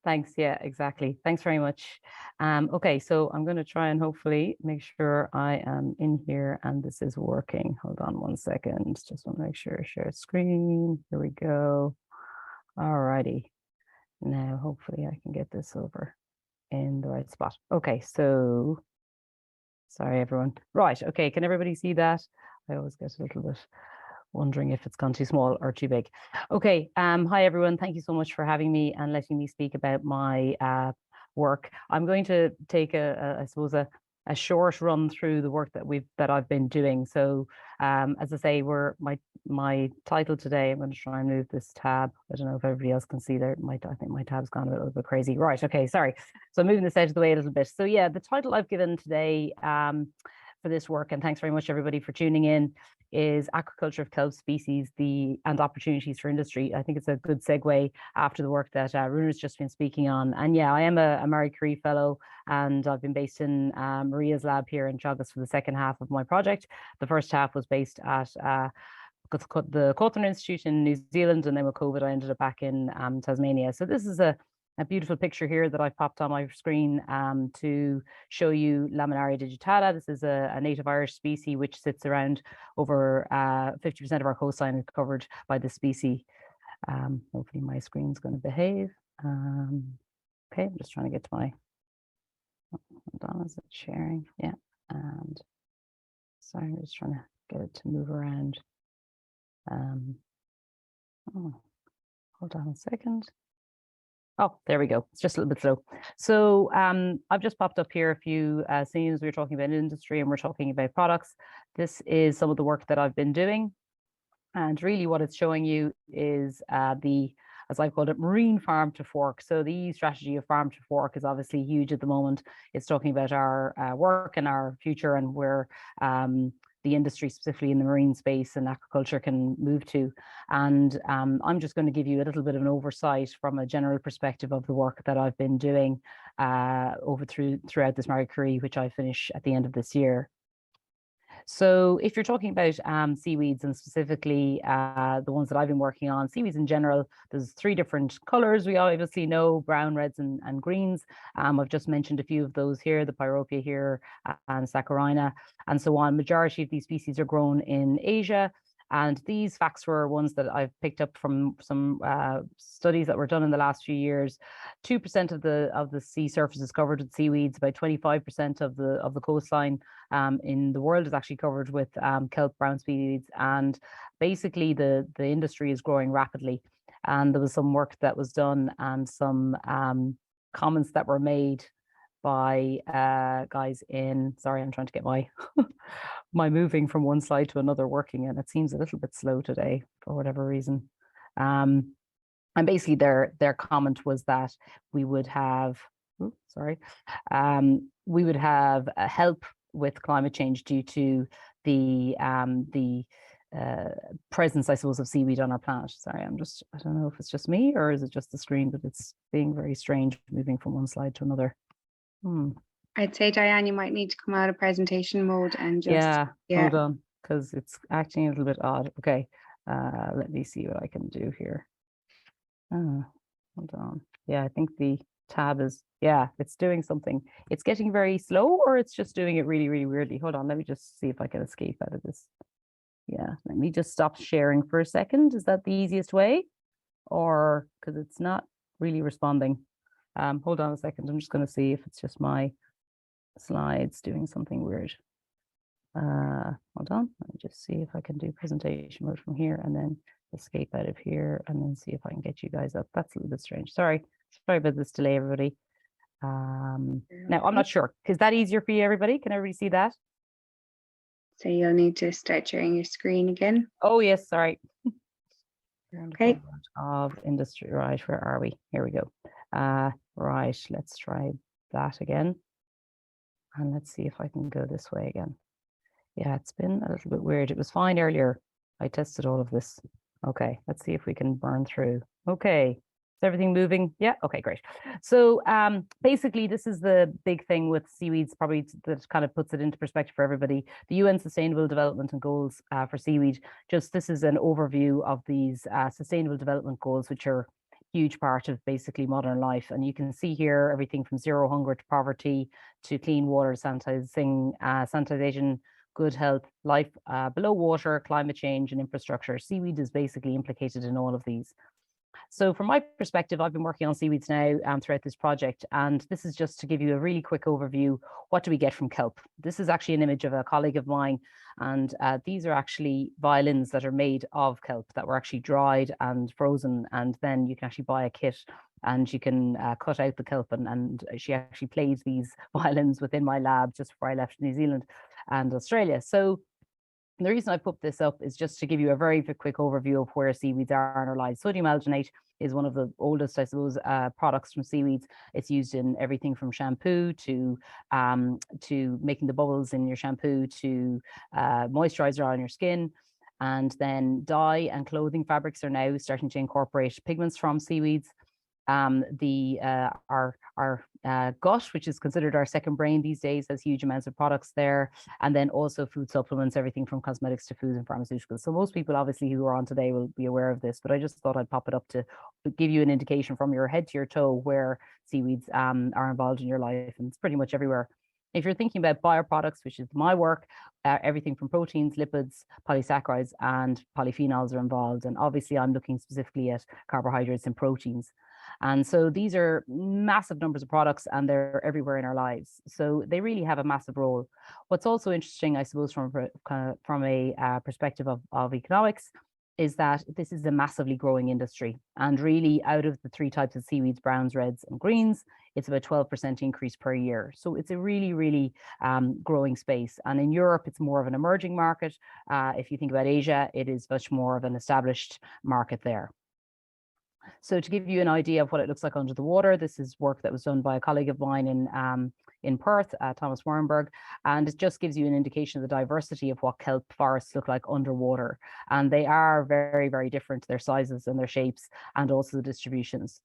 Thanks. Yeah, exactly. Thanks very much. Okay, so I'm going to try and hopefully make sure I am in here and this is working. Hold on one second. Just want to make sure share screen. Here we go. All righty. Now, hopefully I can get this over in the right spot. Okay, so sorry, everyone. Right. Okay, can everybody see that? I always get a little bit wondering if it's gone too small or too big. Okay. Hi, everyone. Thank you so much for having me and letting me speak about my work. I'm going to take I suppose a short run through the work that I've been doing. So, as I say, my title today. I'm going to try and move this tab. I don't know if everybody else can see there. I think my tab's gone a little bit crazy. Right. Okay. Sorry. So I'm moving this out of the way a little bit. So yeah, the title I've given today for this work, and thanks very much everybody for tuning in, is Aquaculture of Kelp Species and Opportunities for Industry. I think it's a good segue after the work that Runa's just been speaking on. And yeah, I am a Marie Curie Fellow, and I've been based in Maria's lab here in Teagasc for the second half of my project. The first half was based at the Cawthron Institute in New Zealand, and then with COVID, I ended up back in Tasmania. So this is a beautiful picture here that I've popped on my screen to show you Laminaria digitata. This is a native Irish species which sits around over 50% of our coastline is covered by this species. Hopefully my screen's going to behave. Okay, I'm just trying to get to my, hold on, is it sharing? Yeah, and sorry, I'm just trying to get it to move around. Oh, hold on a second. Oh, there we go. It's just a little bit slow. So I've just popped up here a few scenes. We were talking about industry and we're talking about products. This is some of the work that I've been doing. And really what it's showing you is as I've called it, marine farm to fork. So the strategy of farm to fork is obviously huge at the moment. It's talking about our work and our future and where the industry, specifically in the marine space and aquaculture, can move to. And I'm just going to give you a little bit of an oversight from a general perspective of the work that I've been doing throughout this Marie Curie, which I finish at the end of this year. So if you're talking about seaweeds, and specifically the ones that I've been working on, seaweeds in general, there's 3 different colors. We obviously know brown, reds, and greens. I've just mentioned a few of those here, the pyropia here and saccharina and so on. Majority of these species are grown in Asia. And these facts were ones that I've picked up from some studies that were done in the last few years. 2% of the sea surface is covered with seaweeds. About 25% of the coastline in the world is actually covered with kelp brown seaweeds. And basically, the industry is growing rapidly. And there was some work that was done and some comments that were made by guys in, sorry, I'm trying to get my my moving from one slide to another working, and it seems a little bit slow today for whatever reason. And basically their comment was that we would have, we would have help with climate change due to the presence, I suppose, of seaweed on our planet. Sorry, I don't know if it's just me or is it just the screen, but it's being very strange moving from one slide to another. I'd say, Diane, you might need to come out of presentation mode and just hold on, because it's acting a little bit odd. Okay, let me see what I can do here. Hold on. Yeah, I think the tab is, it's doing something. It's getting very slow, or it's just doing it really, really weirdly. Hold on, let me just see if I can escape out of this. Yeah, let me just stop sharing for a second. Is that the easiest way? Or because it's not really responding. Hold on a second. I'm just going to see if it's just my slides doing something weird. Hold on. Let me just see if I can do presentation mode from here and then escape out of here and then see if I can get you guys up. That's a little bit strange. Sorry about this delay, everybody. Now I'm not sure. Is that easier for you, everybody? Can everybody see that? So you'll need to start sharing your screen again. Oh yes, sorry. Okay. Of industry, right? Where are we? Here we go. Right, let's try that again. And let's see if I can go this way again. Yeah, it's been a little bit weird. It was fine earlier. I tested all of this. Okay, let's see if we can burn through. Okay, is everything moving? Yeah, okay, great. So basically, this is the big thing with seaweeds, probably that kind of puts it into perspective for everybody. The UN Sustainable Development and Goals for seaweed. Just this is an overview of these Sustainable Development Goals, which are huge part of basically modern life. And you can see here everything from zero hunger to poverty to clean water, sanitization, good health, life below water, climate change, and infrastructure. Seaweed is basically implicated in all of these. So from my perspective, I've been working on seaweeds now throughout this project, and this is just to give you a really quick overview. What do we get from kelp? This is actually an image of a colleague of mine, and these are actually violins that are made of kelp that were actually dried and frozen, and then you can actually buy a kit and you can cut out the kelp, and she actually plays these violins within my lab just before I left New Zealand and Australia. So the reason I put this up is just to give you a very quick overview of where seaweeds are in our lives. Sodium alginate is one of the oldest, I suppose, products from seaweeds. It's used in everything from shampoo to making the bubbles in your shampoo to moisturizer on your skin. And then dye and clothing fabrics are now starting to incorporate pigments from seaweeds. Our gut, which is considered our second brain these days, has huge amounts of products there. And then also food supplements, everything from cosmetics to food and pharmaceuticals. So most people obviously who are on today will be aware of this, but I just thought I'd pop it up to give you an indication from your head to your toe where seaweeds are involved in your life. And it's pretty much everywhere. If you're thinking about bioproducts, which is my work, everything from proteins, lipids, polysaccharides, and polyphenols are involved. And obviously I'm looking specifically at carbohydrates and proteins. And so these are massive numbers of products, and they're everywhere in our lives. So they really have a massive role. What's also interesting, I suppose, from a perspective of economics, is that this is a massively growing industry. And really, out of the three types of seaweeds, browns, reds, and greens, it's about 12% increase per year. So it's a really, really growing space. And in Europe, it's more of an emerging market. If you think about Asia, it is much more of an established market there. So to give you an idea of what it looks like under the water, this is work that was done by a colleague of mine in Perth, Thomas Warrenberg, and it just gives you an indication of the diversity of what kelp forests look like underwater. And they are very, very different, their sizes and their shapes, and also the distributions.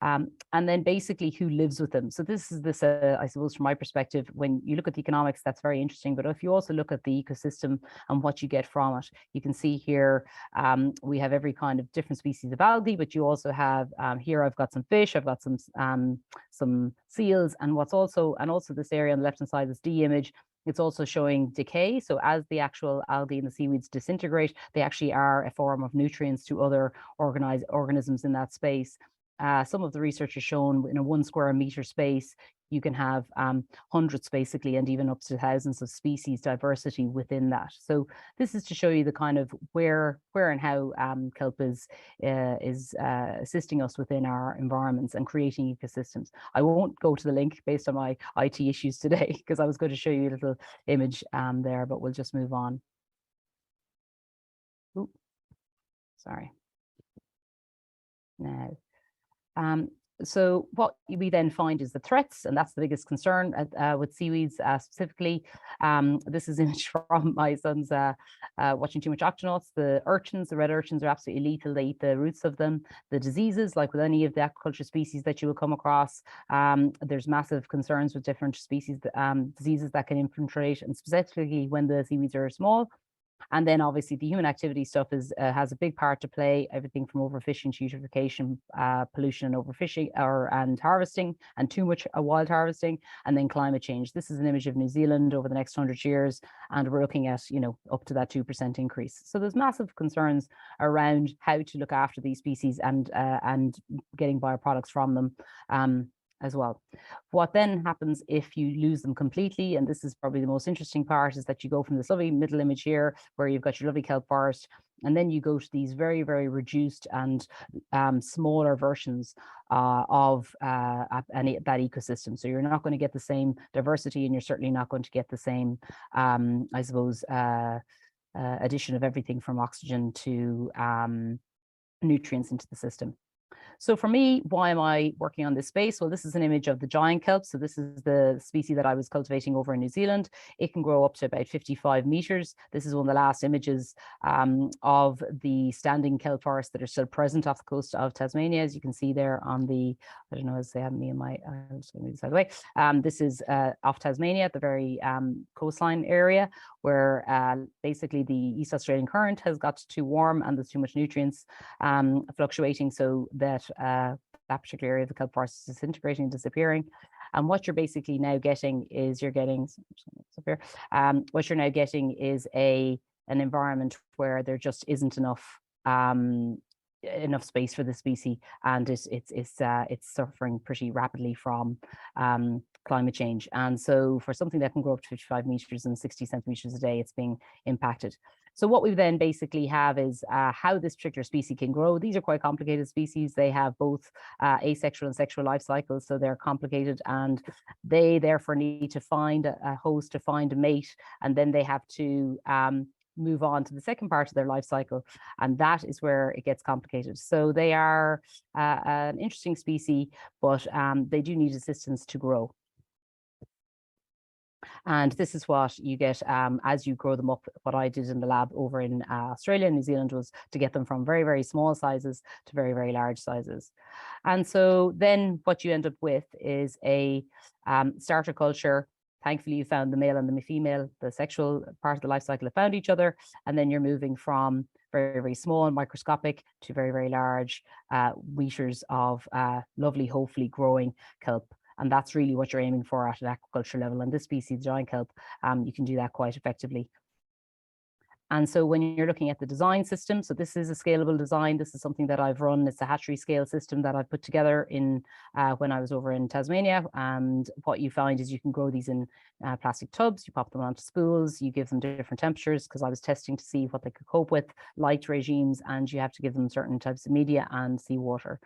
And then basically who lives with them. So this is I suppose, from my perspective, when you look at the economics, that's very interesting. But if you also look at the ecosystem and what you get from it, you can see here, we have every kind of different species of algae, but you also have, here I've got some fish, I've got some seals, and also this area on the left-hand side, this D image, it's also showing decay. So as the actual algae and the seaweeds disintegrate, they actually are a form of nutrients to other organisms in that space. Some of the research has shown in a 1 square meter space, you can have hundreds basically, and even up to thousands of species diversity within that. So this is to show you the kind of where and how kelp is assisting us within our environments and creating ecosystems. I won't go to the link based on my IT issues today, because I was going to show you a little image there, but we'll just move on. Ooh, sorry. Now. So what we then find is the threats, and that's the biggest concern with seaweeds specifically. This is an image from my son's watching too much octonauts. The urchins, the red urchins, are absolutely lethal. They eat the roots of them. The diseases, like with any of the aquaculture species that you will come across, there's massive concerns with different species, diseases that can infiltrate, and specifically when the seaweeds are small. And then obviously the human activity stuff has a big part to play, everything from overfishing to eutrophication, pollution and overfishing and harvesting, and too much wild harvesting, and then climate change. This is an image of New Zealand over the next 100 years, and we're looking at, up to that 2% increase. So there's massive concerns around how to look after these species and getting bioproducts from them. As well. What then happens if you lose them completely, and this is probably the most interesting part, is that you go from this lovely middle image here where you've got your lovely kelp forest, and then you go to these very, very reduced and smaller versions of that ecosystem. So you're not going to get the same diversity, and you're certainly not going to get the same, I suppose, addition of everything from oxygen to nutrients into the system. So for me, why am I working on this space? Well, this is an image of the giant kelp. So this is the species that I was cultivating over in New Zealand. It can grow up to about 55 meters. This is one of the last images of the standing kelp forests that are still present off the coast of Tasmania. As you can see there on the, I don't know, as they have me in my, I'm just going to move this out of the way. This is off Tasmania at the very coastline area, where basically the East Australian current has got too warm and there's too much nutrients fluctuating. So that that particular area of the kelp forest is disintegrating and disappearing. And what you're basically now getting is what you're now getting is an environment where there just isn't enough enough space for the species, and it's suffering pretty rapidly from climate change. And so for something that can grow up to 55 meters and 60 centimeters a day, it's being impacted. So what we then basically have is how this particular species can grow. These are quite complicated species. They have both asexual and sexual life cycles, so they're complicated, and they therefore need to find a host, to find a mate, and then they have to move on to the second part of their life cycle, and that is where it gets complicated. So they are an interesting species, but they do need assistance to grow. And this is what you get as you grow them up. What I did in the lab over in Australia and New Zealand was to get them from very, very small sizes to very, very large sizes. And so then what you end up with is a starter culture. Thankfully, you found the male and the female, the sexual part of the life cycle have found each other. And then you're moving from very, very small and microscopic to very, very large meters of lovely, hopefully growing kelp. And that's really what you're aiming for at an aquaculture level. And this species, giant kelp, you can do that quite effectively. And so when you're looking at the design system, so this is a scalable design. This is something that I've run. It's a hatchery scale system that I've put together in when I was over in Tasmania. And what you find is you can grow these in plastic tubs. You pop them onto spools. You give them different temperatures, because I was testing to see what they could cope with, light regimes, and you have to give them certain types of media and seawater.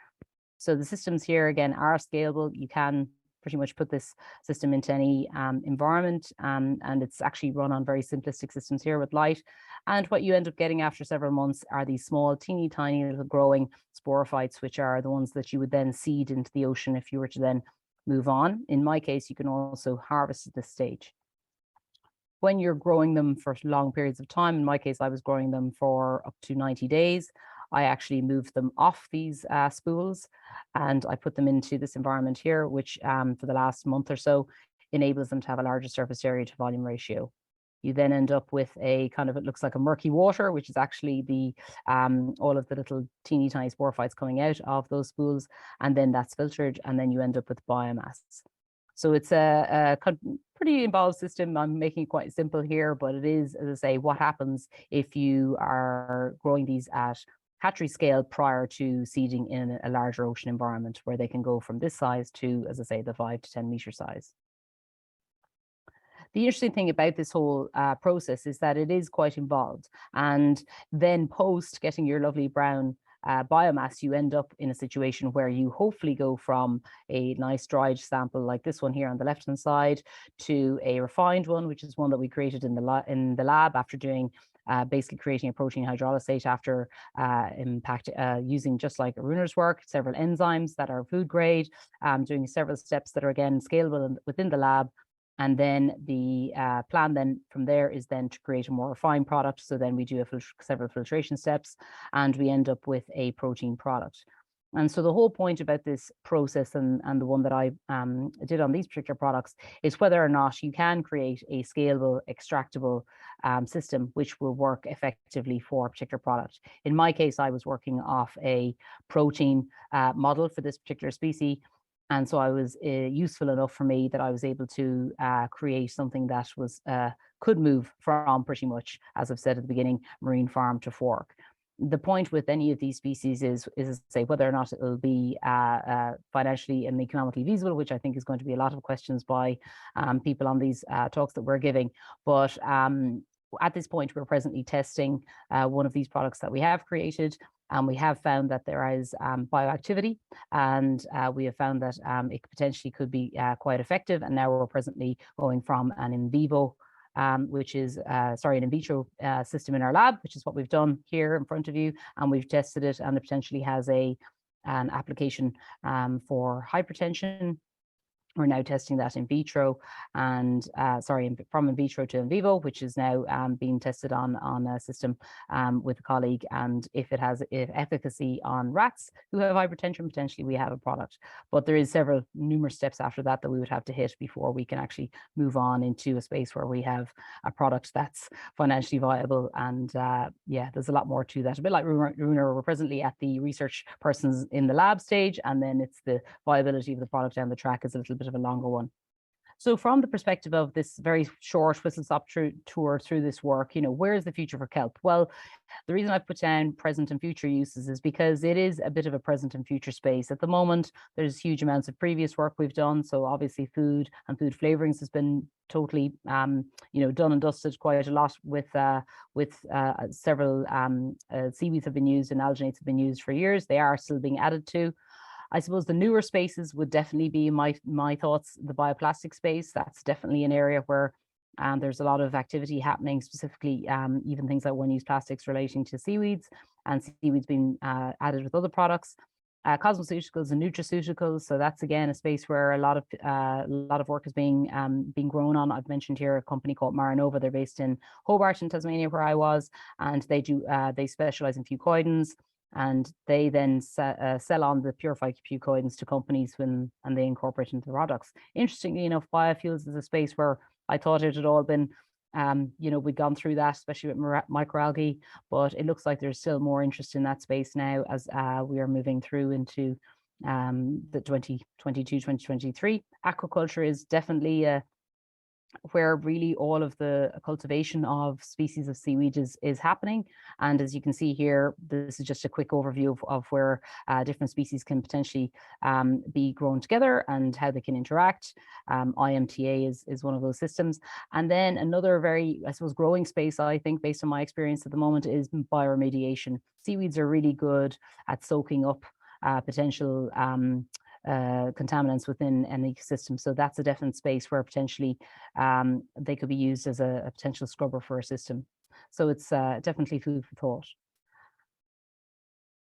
So the systems here, again, are scalable. You can pretty much put this system into any environment, and it's actually run on very simplistic systems here with light. And what you end up getting after several months are these small, teeny tiny little growing sporophytes, which are the ones that you would then seed into the ocean if you were to then move on. In my case, you can also harvest at this stage. When you're growing them for long periods of time, in my case, I was growing them for up to 90 days. I actually moved them off these spools, and I put them into this environment here, which for the last month or so enables them to have a larger surface area to volume ratio. You then end up with a kind of, it looks like a murky water, which is actually the all of the little teeny tiny sporophytes coming out of those spools, and then that's filtered, and then you end up with biomass. So it's a pretty involved system. I'm making it quite simple here, but it is, as I say, what happens if you are growing these at hatchery scale prior to seeding in a larger ocean environment, where they can go from this size to, as I say, the 5 to 10 meter size. The interesting thing about this whole process is that it is quite involved. And then post getting your lovely brown biomass, you end up in a situation where you hopefully go from a nice dried sample like this one here on the left hand side to a refined one, which is one that we created in the lab after doing basically creating a protein hydrolysate after using, just like Aruna's work, several enzymes that are food grade, doing several steps that are again scalable within the lab. And then the plan then from there is then to create a more refined product. So then we do several filtration steps, and we end up with a protein product. And so the whole point about this process and the one that I did on these particular products is whether or not you can create a scalable, extractable system which will work effectively for a particular product. In my case, I was working off a protein model for this particular species. And so I was useful enough for me that I was able to create something that was could move from pretty much, as I've said at the beginning, marine farm to fork. The point with any of these species is to say whether or not it will be financially and economically feasible, which I think is going to be a lot of questions by people on these talks that we're giving. But at this point, we're presently testing one of these products that we have created. And we have found that there is bioactivity, and we have found that it potentially could be quite effective. And now we're presently going from an in vivo, which is, an in vitro system in our lab, which is what we've done here in front of you. And we've tested it, and it potentially has an application for hypertension We're now testing that in vitro and from in vitro to in vivo, which is now being tested on a system with a colleague. And if it has efficacy on rats who have hypertension, potentially we have a product. But there is numerous steps after that we would have to hit before we can actually move on into a space where we have a product that's financially viable. And yeah, there's a lot more to that. A bit like Runa, we're presently at the research persons in the lab stage, and then it's the viability of the product down the track is a little bit of a longer one. So from the perspective of this very short whistle-stop tour through this work, where is the future for kelp? Well, the reason I put down present and future uses is because it is a bit of a present and future space. At the moment, there's huge amounts of previous work we've done. So obviously food and food flavorings has been totally, done and dusted quite a lot with several seaweeds have been used and alginates have been used for years. They are still being added to. I suppose the newer spaces would definitely be my thoughts. The bioplastic space, that's definitely an area where there's a lot of activity happening, specifically even things like one-use plastics relating to seaweeds, and seaweeds being added with other products. Cosmeceuticals and nutraceuticals, so that's again a space where a lot of work is being grown on. I've mentioned here a company called Mara and Údarás. They're based in Hobart in Tasmania, where I was, and they specialize in fucoidins. And they then sell on the purified fucoidins to companies and they incorporate into the products. Interestingly enough, biofuels is a space where I thought it had all been, we'd gone through that, especially with microalgae, but it looks like there's still more interest in that space now as we are moving through into the 2022, 2023. Aquaculture is definitely where really all of the cultivation of species of seaweed is happening. And as you can see here, this is just a quick overview of where different species can potentially be grown together and how they can interact. IMTA is one of those systems. And then another very, I suppose, growing space, I think, based on my experience at the moment, is bioremediation. Seaweeds are really good at soaking up potential contaminants within an ecosystem. So that's a definite space where potentially they could be used as a potential scrubber for a system. So it's definitely food for thought.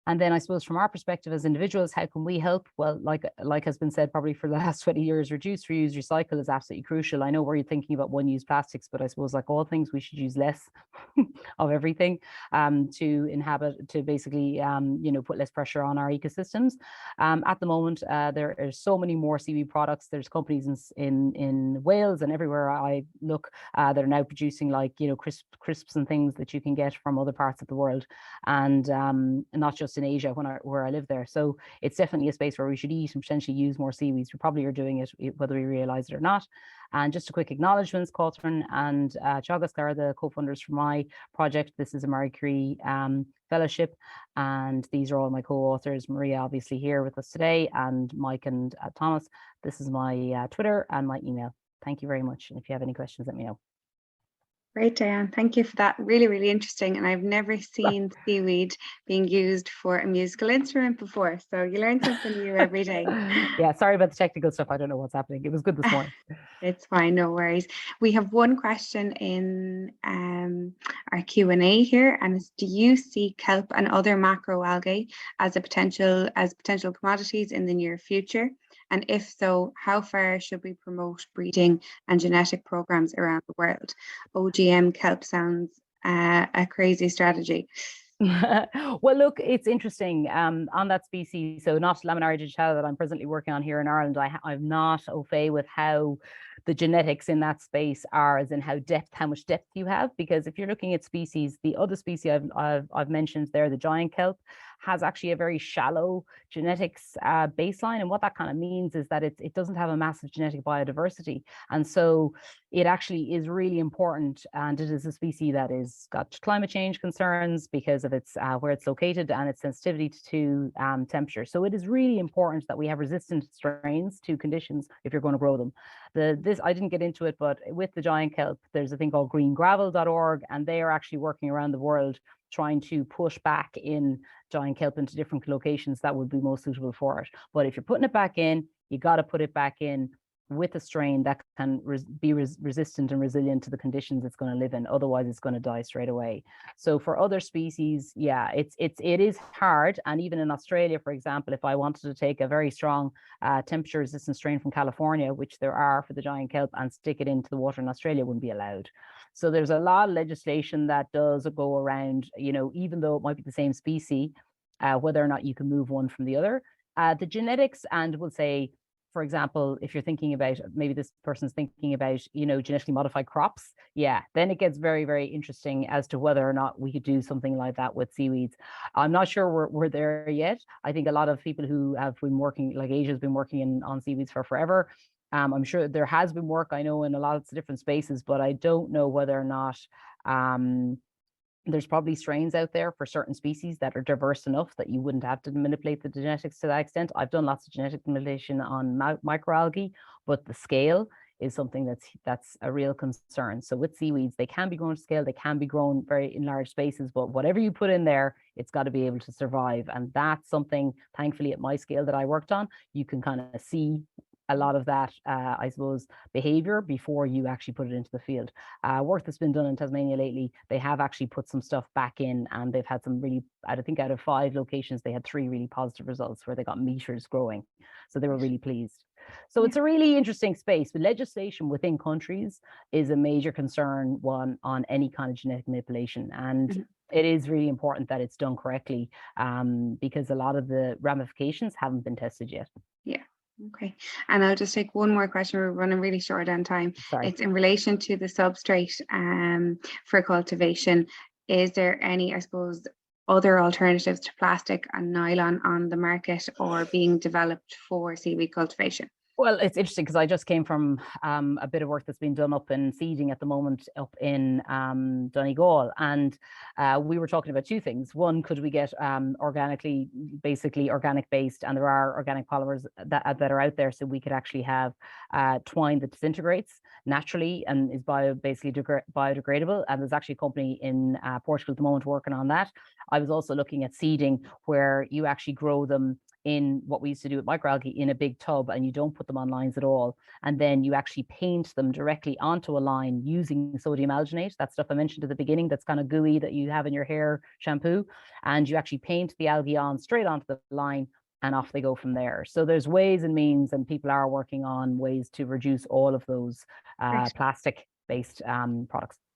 And then I suppose from our perspective as individuals, how can we help? Well, like has been said probably for the last 20 years, reduce, reuse, recycle is absolutely crucial. I know we're thinking about one-use plastics, but I suppose like all things, we should use less of everything to basically, put less pressure on our ecosystems. At the moment, there are so many more seaweed products. There's companies in Wales and everywhere I look that are now producing crisps and things that you can get from other parts of the world, and not just in Asia where I live there. So it's definitely a space where we should eat and potentially use more seaweeds. We probably are doing it whether we realize it or not. And just a quick acknowledgements, Cawthron and Teagasc are the co-funders for my project. This is a Marie Curie fellowship, and these are all my co-authors. Maria obviously here with us today, and Mike and Thomas. This is my Twitter and my email. Thank you very much. And if you have any questions, let me know. Great, Diane. Thank you for that. Really, really interesting. And I've never seen seaweed being used for a musical instrument before. So you learn something new every day. Yeah, sorry about the technical stuff. I don't know what's happening. It was good this morning. It's fine, no worries. We have one question in our Q&A here, and it's: do you see kelp and other macroalgae as potential commodities in the near future? And if so, how far should we promote breeding and genetic programs around the world? OGM kelp sounds a crazy strategy. Well, look, it's interesting on that species. So not Laminaria digitata that I'm presently working on here in Ireland. I'm not au fait with how the genetics in that space are, as in how much depth you have. Because if you're looking at species, the other species I've mentioned there, the giant kelp, has actually a very shallow genetics baseline. And what that kind of means is that it doesn't have a massive genetic biodiversity. And so it actually is really important. And it is a species that is got climate change concerns because of its where it's located and its sensitivity to temperature. So it is really important that we have resistant strains to conditions if you're going to grow them. This I didn't get into it, but with the giant kelp, there's a thing called greengravel.org, and they are actually working around the world trying to push back in giant kelp into different locations that would be most suitable for it. But if you're putting it back in, you got to put it back in with a strain that can be resistant and resilient to the conditions it's going to live in. Otherwise, it's going to die straight away. So for other species, yeah, it is hard. And even in Australia, for example, if I wanted to take a very strong temperature resistant strain from California, which there are for the giant kelp, and stick it into the water in Australia, wouldn't be allowed. So there's a lot of legislation that does go around, you know, even though it might be the same species, whether or not you can move one from the other. The genetics, and we'll say, for example, if you're thinking about, maybe this person's thinking about, you know, genetically modified crops, yeah, then it gets very, very interesting as to whether or not we could do something like that with seaweeds. I'm not sure we're there yet. I think a lot of people who have been working, like Asia's been working on seaweeds for forever. I'm sure there has been work, I know, in a lot of different spaces, but I don't know whether or not there's probably strains out there for certain species that are diverse enough that you wouldn't have to manipulate the genetics to that extent. I've done lots of genetic manipulation on microalgae, but the scale is something that's a real concern. So with seaweeds, they can be grown to scale, they can be grown very in large spaces, but whatever you put in there, it's got to be able to survive. And that's something, thankfully, at my scale that I worked on, you can kind of see a lot of that, I suppose, behavior before you actually put it into the field. Work that's been done in Tasmania lately, they have actually put some stuff back in, and they've had some really, I think out of 5 locations, they had 3 really positive results where they got meters growing. So they were really pleased. So it's a really interesting space. But legislation within countries is a major concern one on any kind of genetic manipulation. And it is really important that it's done correctly, because a lot of the ramifications haven't been tested yet. Yeah. Okay, and I'll just take one more question. We're running really short on time. Sorry. It's in relation to the substrate for cultivation. Is there any, I suppose, other alternatives to plastic and nylon on the market or being developed for seaweed cultivation? Well, it's interesting because I just came from a bit of work that's been done up in seeding at the moment up in Donegal, and we were talking about 2 things. One, could we get basically organic based, and there are organic polymers that are out there, so we could actually have twine that disintegrates naturally and is basically biodegradable. And there's actually a company in Portugal at the moment working on that. I was also looking at seeding, where you actually grow them in what we used to do with microalgae in a big tub, and you don't put them on lines at all. And then you actually paint them directly onto a line using sodium alginate, that stuff I mentioned at the beginning, that's kind of gooey that you have in your hair shampoo. And you actually paint the algae on straight onto the line, and off they go from there. So there's ways and means, and people are working on ways to reduce all of those plastic based products.